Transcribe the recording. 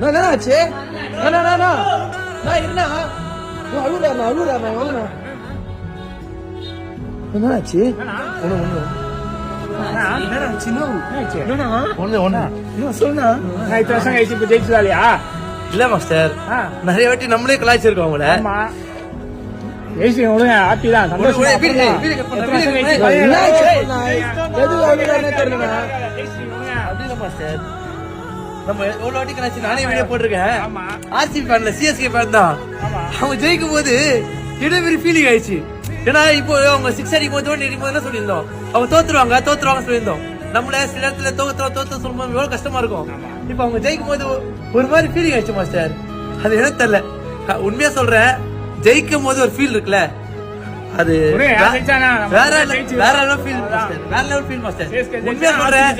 என்னாச்சு? என்ன என்னாச்சு? இல்ல மாஸ்டர், நிறைய வாட்டி நம்மளே கலாய்ச்சிருக்கோம் அவங்கள. நம்ம எவ்வளவு வாட்டி கலாய்ச்சி நானே வீடியோ போட்டிருக்கேன். ஆர்சிபி ஃபேன்ல சிஎஸ்கே ஃபேன் தான். அவங்க ஜெயிக்கும் போது இடவெறி ஃபீலிங் ஆயிடுச்சு. ஏன்னா இப்போ அவங்க 6 அடிக்கும் போது தோண்டி அடிக்கும் போது என்ன சொல்லியிருந்தோம், அவங்க தோத்துருவாங்க சொல்லியிருந்தோம். நம்மள சில இடத்துல தோத்து சொல்லும்போது எவ்வளவு கஷ்டமா இருக்கும். இப்ப அவங்க ஜெயிக்கும் போது ஒரு மாதிரி ஃபீலிங் ஆயிடுச்சு மாஸ்டர். அது என்ன தெரியல, உண்மையா சொல்றேன். ஜெயிக்கும் போது ஒரு ஃபீல் இருக்குல்ல, அது வேற லெவல் ஃபீல் மாஸ்டர். உண்மையா சொல்றேன்.